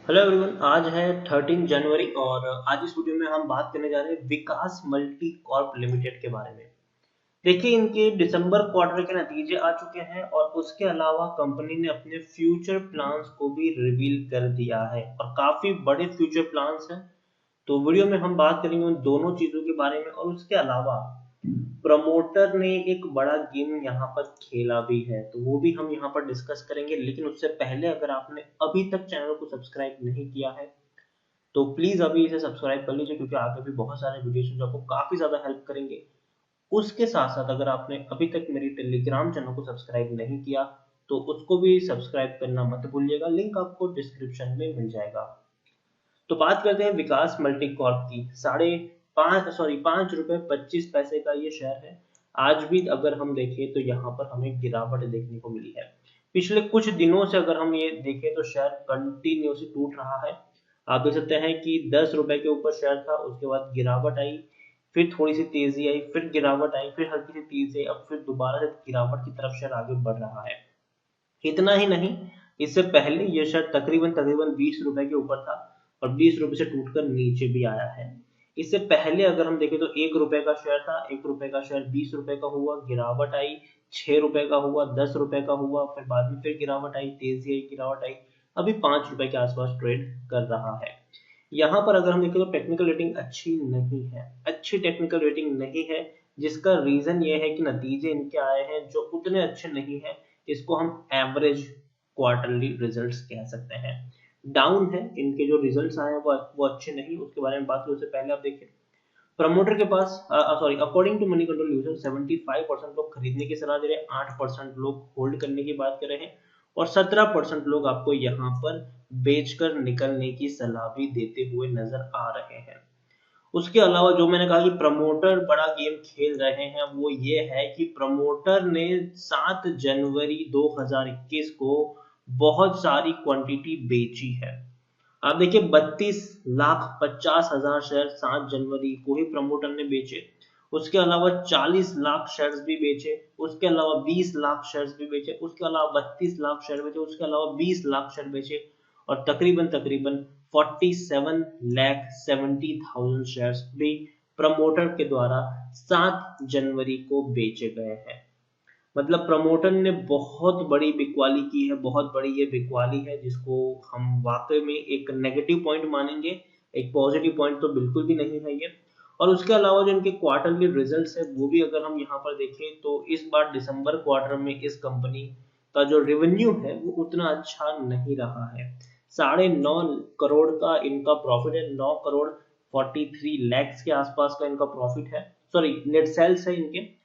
Hello everyone. आज है 13 जनवरी और आज इस वीडियो में हम बात करने जा रहे हैं विकास मल्टी कॉर्प लिमिटेड के बारे में। देखिए, इनके दिसंबर क्वार्टर के नतीजे आ चुके हैं और उसके अलावा कंपनी ने अपने फ्यूचर प्लान्स को भी रिवील कर दिया है और काफी बड़े फ्यूचर प्लान्स हैं। तो वीडियो में हम बात करेंगे उन दोनों चीजों के बारे में और उसके अलावा प्रमोटर ने एक बड़ा गेम यहाँ पर खेला भी है, तो वो भी हम यहाँ पर डिस्कस करेंगे। लेकिन उससे पहले अगर आपने अभी तक चैनल को सब्सक्राइब नहीं किया है तो प्लीज अभी इसे सब्सक्राइब कर लीजिए, क्योंकि आगे भी बहुत सारे वीडियोस हैं जो आपको काफी ज्यादा हेल्प करेंगे। उसके साथ साथ अगर आपने अभी तक मेरी टेलीग्राम चैनल को सब्सक्राइब नहीं किया तो उसको भी सब्सक्राइब करना मत भूलिएगा, लिंक आपको डिस्क्रिप्शन में मिल जाएगा। तो बात करते हैं विकास मल्टी कॉर्प की। 5.25 रुपए का ये शेयर है। आज भी अगर हम देखें तो यहाँ पर हमें गिरावट देखने को मिली है। पिछले कुछ दिनों से अगर हम ये देखें तो शेयर कंटिन्यूसली टूट रहा है। आप देख सकते हैं कि 10 रुपए के ऊपर शेयर था, उसके बाद गिरावट आई, फिर थोड़ी सी तेजी आई, फिर गिरावट आई, फिर हल्की सी तेजी आई, अब फिर दोबारा से गिरावट की तरफ शेयर आगे बढ़ रहा है। इतना ही नहीं, इससे पहले ये शेयर तकरीबन तकरीबन 20 रुपए के ऊपर था और 20 रुपए से टूटकर नीचे भी आया है। इससे पहले अगर हम देखें तो 1 रुपए का शेयर था, 1 रुपए का शेयर 20 रुपए का हुआ, गिरावट आई, 6 रुपए का हुआ, 10 रुपए का हुआ, फिर बाद में फिर गिरावट आई, तेजी आई, गिरावट आई, अभी 5 रुपए के आसपास ट्रेड कर रहा है। यहाँ पर अगर हम देखें तो टेक्निकल रेटिंग अच्छी नहीं है, अच्छी टेक्निकल रेटिंग नहीं है, जिसका रीजन ये है कि नतीजे इनके आए हैं जो उतने अच्छे नहीं है। इसको हम एवरेज क्वार्टरली रिजल्ट्स कह सकते हैं। डाउन है, इनके जो रिजल्ट्स आए हैं वो अच्छे नहीं। उसके बारे में बात करें उससे पहले आप देखिए, प्रमोटर के पास sorry according to money control user 75% लोग खरीदने की सलाह दे रहे हैं, 8% लोग होल्ड करने की बात कर रहे हैं और 17% लोग आपको यहाँ पर बेचकर निकलने की सलाह भी देते हुए नजर आ रहे हैं। उसके अलावा जो मैंने कहा कि प्रमोटर बड़ा गेम खेल रहे हैं, वो ये है कि प्रमोटर ने 7 जनवरी 2021 को बहुत सारी क्वांटिटी बेची है। आप देखिए, 32,50,000 शेयर 7 जनवरी को ही प्रमोटर ने बेचे। उसके अलावा 40 लाख शेयर्स भी बेचे, उसके अलावा 20 लाख शेयर्स भी बेचे, उसके अलावा 32 लाख शेयर बेचे, उसके अलावा 20 लाख शेयर बेचे और तकरीबन तकरीबन 47,70,000 शेयर्स भी प्रमोटर के द्वारा 7 जनवरी को बेचे गए हैं। मतलब प्रमोटर ने बहुत बड़ी बिकवाली की है, बहुत बड़ी ये बिकवाली है, जिसको हम वाकई में एक नेगेटिव पॉइंट मानेंगे। एक पॉजिटिव पॉइंट तो बिल्कुल भी नहीं है ये। और उसके अलावा जो इनके क्वार्टरली रिजल्ट्स है वो भी अगर हम यहाँ पर देखें तो इस बार दिसंबर क्वार्टर में इस कंपनी का जो रेवेन्यू है वो उतना अच्छा नहीं रहा है। 9.5 करोड़ का इनका प्रॉफिट है, 9 करोड़ 43 लाख के आसपास का इनका प्रॉफिट है, सॉरी नेट सेल्स है इनके।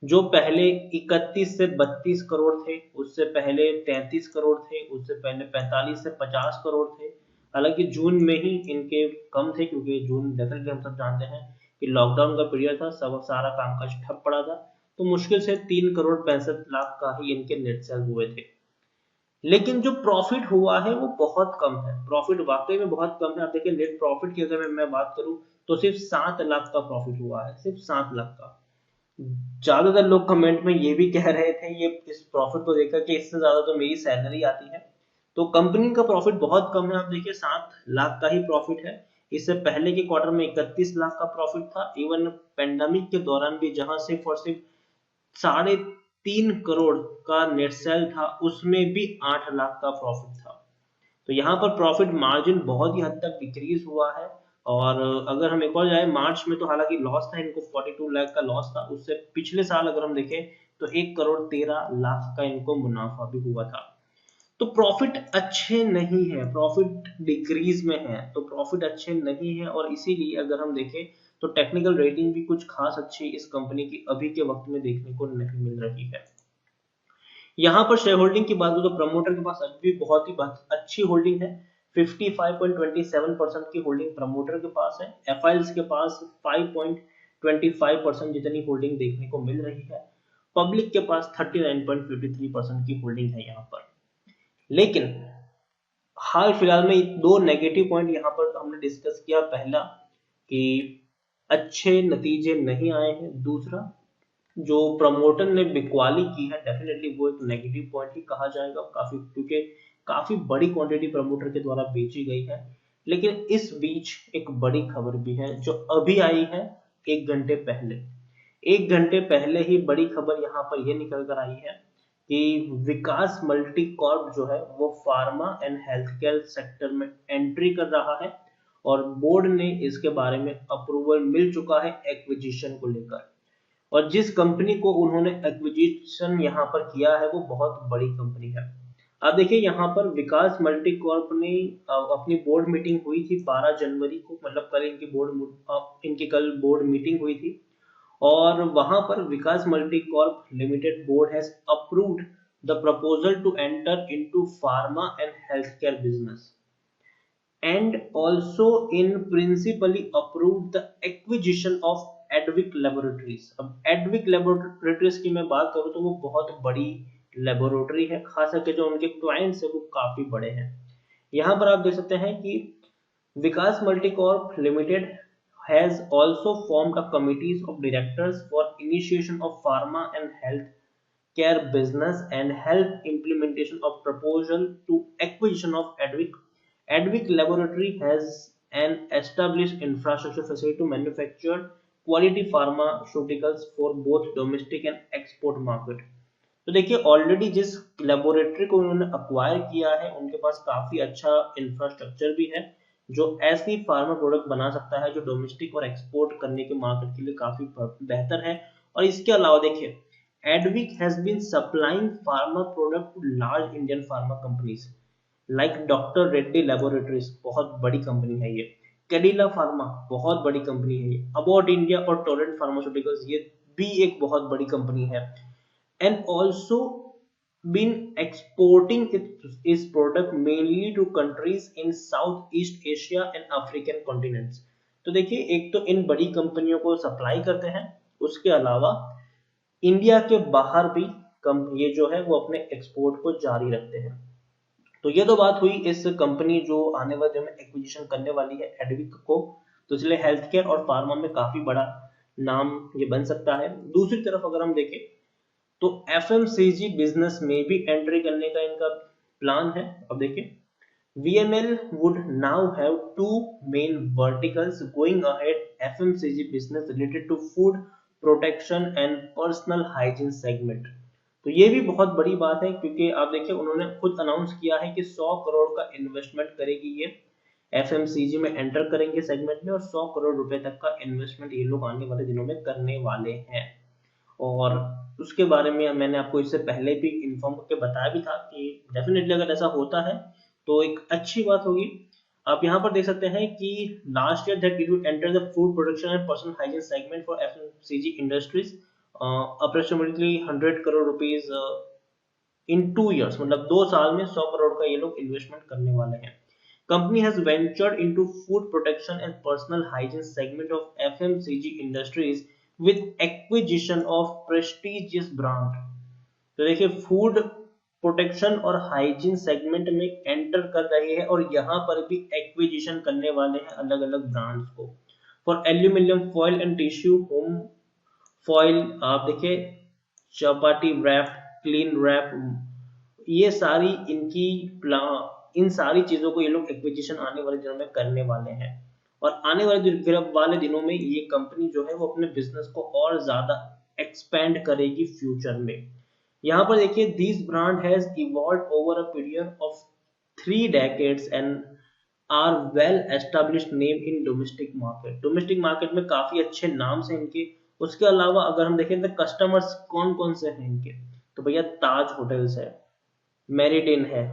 जो पहले 31 से 32 करोड़ थे, उससे पहले 33 करोड़ थे, उससे पहले 45 से 50 करोड़ थे। हालांकि जून में ही इनके कम थे, क्योंकि जून डेफिनेटली हम सब जानते हैं कि लॉकडाउन का पीरियड था, सब सारा कामकाज ठप पड़ा था। तो मुश्किल से 3 करोड़ 65 लाख का ही इनके नेट सेल हुए थे। लेकिन जो प्रॉफिट हुआ है वो बहुत कम है, प्रॉफिट वाकई में बहुत कम है। आप देखिए, नेट प्रॉफिट की अगर मैं बात करूं तो सिर्फ 7 लाख का प्रॉफिट हुआ है, सिर्फ 7 लाख का। ज्यादातर लोग कमेंट में ये भी कह रहे थे ये इस प्रॉफिट को देखकर कि इससे ज्यादा तो मेरी सैलरी आती है। तो कंपनी का प्रॉफिट बहुत कम है। आप देखिए, 7 लाख का ही प्रॉफिट है। इससे पहले के क्वार्टर में 31 लाख का प्रॉफिट था, इवन पेंडेमिक के दौरान भी, जहां सिर्फ और सिर्फ 3.5 करोड़ का नेट सेल था, उसमें भी 8 लाख का प्रॉफिट था। तो यहाँ पर प्रॉफिट मार्जिन बहुत ही हद तक डिक्रीज हुआ है। और अगर हम एक और जाए, मार्च में तो हालांकि लॉस था इनको, 42 लाख का लॉस था। उससे पिछले साल अगर हम देखें तो 1 करोड़ 13 लाख का इनको मुनाफा भी हुआ था। तो प्रॉफिट अच्छे नहीं है, प्रॉफिट डिक्रीज में है, तो प्रॉफिट अच्छे नहीं है और इसीलिए अगर हम देखें तो टेक्निकल रेटिंग भी कुछ खास अच्छी इस कंपनी की अभी के वक्त में देखने को नहीं मिल रही है। यहाँ पर शेयर होल्डिंग की बात हो तो प्रमोटर के पास अभी भी बहुत ही अच्छी होल्डिंग है। 55.27% की होल्डिंग प्रमोटर के पास है। एफआईएल्स के पास 5.25% जितनी होल्डिंग देखने को मिल रही है। पब्लिक के पास 39.53% की होल्डिंग है यहाँ पर। लेकिन हाल फिलहाल में दो नेगेटिव पॉइंट यहाँ पर हमने डिस्कस किया। पहला कि अच्छे नतीजे नहीं आए हैं, दूसरा जो प्रमोटर ने बिकवाली की है, डेफिनेटली वो एक नेगेटिव पॉइंट ही कहा जाएगा काफी, क्योंकि काफी बड़ी क्वांटिटी प्रमोटर के द्वारा बेची गई है। लेकिन इस बीच एक बड़ी खबर भी है जो अभी आई है 1 घंटे पहले। 1 घंटे पहले ही बड़ी खबर यहाँ पर यह निकल कर आई है कि विकास मल्टी कॉर्प जो है वो pharma and health care sector में एंट्री कर रहा है और बोर्ड ने इसके बारे में अप्रूवल मिल चुका है एक्विजिशन को लेकर। और जिस कंपनी को उन्होंने एक्विजिशन यहाँ पर किया है वो बहुत बड़ी कंपनी है। अब देखिए यहाँ पर विकास मल्टी कॉर्प ने अपनी बोर्ड मीटिंग हुई थी 12 जनवरी को, मतलब कल इनकी कल बोर्ड मीटिंग हुई थी और वहां पर Vikas multi corp limited board has approved the proposal to enter into pharma and health care business and also in principally approved the acquisition of Advik laboratories. अब एडविक लेबोरेटरीज की मैं बात करूं तो वो बहुत बड़ी लेबोरेटरी है, खास करके जो उनके क्लाइंट्स है वो काफी बड़े हैं। यहाँ पर आप देख सकते हैं कि Vikas multicorp limited has also formed a committees of directors for initiation of pharma and health care business and help implementation of proposal to acquisition of Advic. Advic Laboratory has an established infrastructure facility to manufacture quality pharmaceuticals for both domestic and export market. तो देखिए already जिस laboratory को उन्होंने acquire किया है उनके पास काफी अच्छा इंफ्रास्ट्रक्चर भी है जो ऐसी फार्मा प्रोडक्ट बना सकता है जो डोमेस्टिक और एक्सपोर्ट करने के मार्केट के लिए काफी बेहतर है। और इसके अलावा देखिए Advic has been supplying pharma product to large Indian pharma companies like Dr. Reddy Laboratories, बहुत बड़ी कंपनी है ये, कैडिला फार्मा बहुत बड़ी कंपनी है ये, अबाउट इंडिया और टोरेंट फार्मास्यूटिकल्स ये भी एक बहुत बड़ी कंपनी है, and also been exporting its product mainly to countries in Southeast Asia and African continents। तो देखिए एक तो इन बड़ी कंपनियों को सप्लाई करते हैं, उसके अलावा इंडिया के बाहर भी ये जो है वो अपने एक्सपोर्ट को जारी रखते हैं। तो ये तो बात हुई इस कंपनी जो आने वाले दिनों में एक्विजिशन करने वाली है एडविक को, तो इसलिए हेल्थ केयर और फार्मा में काफी बड़ा नाम ये बन सकता है। दूसरी तरफ अगर हम देखें तो एफएमसीजी बिजनेस में भी एंट्री करने का इनका प्लान है। अब देखिए VML would now have two main verticals going ahead, FMCG business related to food protection and personal hygiene segment। तो ये भी बहुत बड़ी बात है क्योंकि आप देखिए उन्होंने खुद अनाउंस किया है कि 100 करोड़ का इन्वेस्टमेंट करेगी ये FMCG में एंटर करेंगे सेगमेंट में और 100 करोड़ रुपए तक का इन्वेस्टमेंट ये लोग आने वाले दिनों में करने वाले हैं। और उसके बारे में मैंने आपको इससे पहले भी इन्फॉर्म करके बताया भी था कि डेफिनेटली अगर ऐसा होता है तो एक अच्छी बात होगी। आप यहाँ पर देख सकते हैं कि last year that it enter the food production and personal hygiene segment for FMCG industries approximately 100 crore rupees in 2 years, मतलब 2 साल में 100 करोड़ का ये लोग इन्वेस्टमेंट करने वाले हैं। Company has ventured into food protection and personal hygiene segment of FMCG industries with acquisition of prestigious brand. तो देखिए फूड प्रोटेक्शन और हाइजीन सेगमेंट में एंटर कर रही है और यहाँ पर भी एक्विजिशन करने वाले हैं अलग अलग ब्रांड्स को। For aluminium foil and tissue home foil, आप देखिए चपाटी रैप, क्लीन रैप, ये सारी इन सारी चीजों को ये लोग एक्विजिशन आने वाले दिनों में करने वाले हैं। और आने वाले दिनों में ये कंपनी जो है वो अपने बिजनेस को और ज्यादा एक्सपेंड करेगी फ्यूचर में। यहाँ पर देखिए this brand has evolved over a period of 3 decades and are well established name in domestic market. Domestic market में काफी अच्छे नाम से इनके। उसके अलावा अगर हम देखें तो कस्टमर्स कौन कौन से हैं इनके, तो भैया ताज होटल्स है, मेरिडिन है,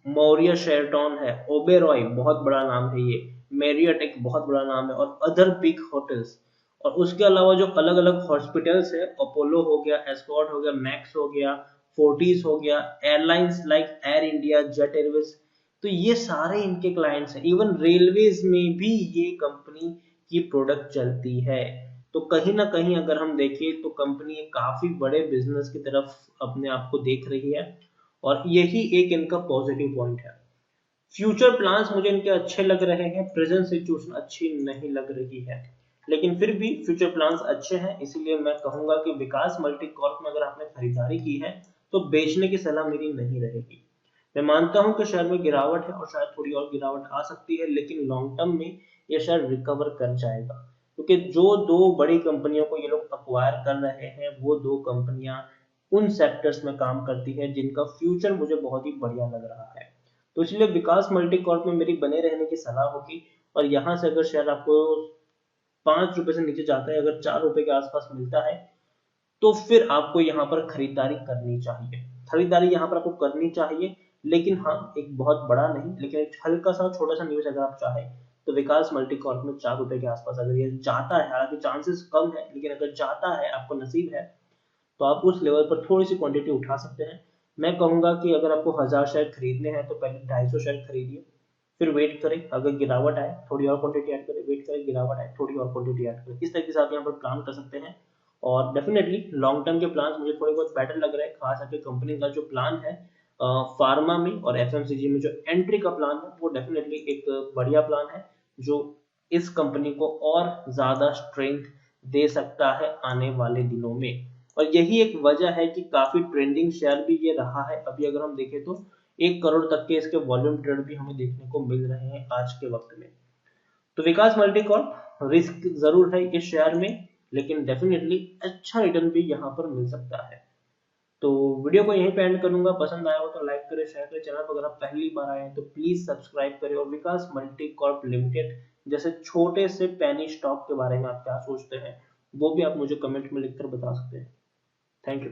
मौर्य शेरटॉन है, ओबेरॉय बहुत बड़ा नाम है ये, मैरियट एक बहुत बड़ा नाम है और अदर बिग होटल्स। और उसके अलावा जो अलग अलग हॉस्पिटल्स है, अपोलो हो गया, एस्कॉर्ट हो गया, मैक्स हो गया, फोर्टिस हो गया, airlines like air India, jet Airways, तो ये सारे इनके क्लाइंट्स हैं। इवन रेलवेज में भी ये कंपनी की प्रोडक्ट चलती है। तो कहीं ना कहीं अगर हम देखें तो कंपनी काफी बड़े बिजनेस की तरफ अपने आप को देख रही है और यही एक इनका पॉजिटिव पॉइंट है। फ्यूचर प्लान्स मुझे इनके अच्छे लग रहे हैं, प्रेजेंट सिचुएशन अच्छी नहीं लग रही है, लेकिन फिर भी फ्यूचर प्लान्स अच्छे हैं। इसीलिए मैं कहूंगा कि विकास मल्टी कॉर्प में अगर आपने खरीदारी की है तो बेचने की सलाह मेरी नहीं रहेगी। मैं मानता हूं कि शेयर में गिरावट है और शायद थोड़ी और गिरावट आ सकती है, लेकिन लॉन्ग टर्म में ये शेयर रिकवर कर जाएगा, क्योंकि जो दो बड़ी कंपनियों को ये लोग अक्वायर कर रहे हैं वो दो कंपनियां उन सेक्टर्स में काम करती है जिनका फ्यूचर मुझे बहुत ही बढ़िया लग रहा है। तो इसलिए विकास मल्टी कॉर्प में मेरी बने रहने की सलाह होगी। और यहाँ से अगर शेयर आपको 5 रुपए से नीचे जाता है, अगर 4 रुपए के आसपास मिलता है, तो फिर आपको यहाँ पर खरीदारी करनी चाहिए। खरीदारी यहाँ पर आपको करनी चाहिए, लेकिन हाँ, एक बहुत बड़ा नहीं, लेकिन एक हल्का सा छोटा सा निवेश अगर आप चाहें तो विकास मल्टी कॉर्प में 4 रुपए के आसपास अगर ये जाता है, हालांकि चांसेस कम है, लेकिन अगर जाता है, आपको नसीब है, तो आप उस लेवल पर थोड़ी सी क्वांटिटी उठा सकते हैं। मैं कहूंगा कि अगर आपको 1000 शेयर खरीदने हैं तो पहले 250 शेयर खरीदिए, फिर वेट करें, अगर गिरावट आए थोड़ी और क्वांटिटी ऐड करें, वेट करें, गिरावट आए थोड़ी और क्वांटिटी ऐड करें। इस तरीके से आप यहाँ पर प्लान कर सकते हैं। और डेफिनेटली लॉन्ग टर्म के प्लान मुझे थोड़े बहुत बेटर लग रहे हैं, खास करके कंपनी का जो प्लान है फार्मा में और एफएमसीजी में जो एंट्री का प्लान है, वो डेफिनेटली एक बढ़िया प्लान है, जो इस कंपनी को और ज्यादा स्ट्रेंथ दे सकता है आने वाले दिनों में। और यही एक वजह है कि काफी ट्रेंडिंग शेयर भी ये रहा है। अभी अगर हम देखें तो 1 करोड़ तक के इसके वॉल्यूम ट्रेड भी हमें देखने को मिल रहे हैं आज के वक्त में। तो विकास मल्टीकॉर्प रिस्क जरूर है इस शेयर में, लेकिन डेफिनेटली अच्छा रिटर्न भी यहाँ पर मिल सकता है। तो वीडियो को यहीं पे एंड करूंगा। पसंद आया हो तो लाइक करें, शेयर करें। चैनल पर अगर आप पहली बार आए हैं तो प्लीज सब्सक्राइब करें। और विकास मल्टीकॉर्प लिमिटेड जैसे छोटे से पैनी स्टॉक के बारे में आप क्या सोचते हैं, वो भी आप मुझे कमेंट में लिखकर बता सकते हैं। Thank you.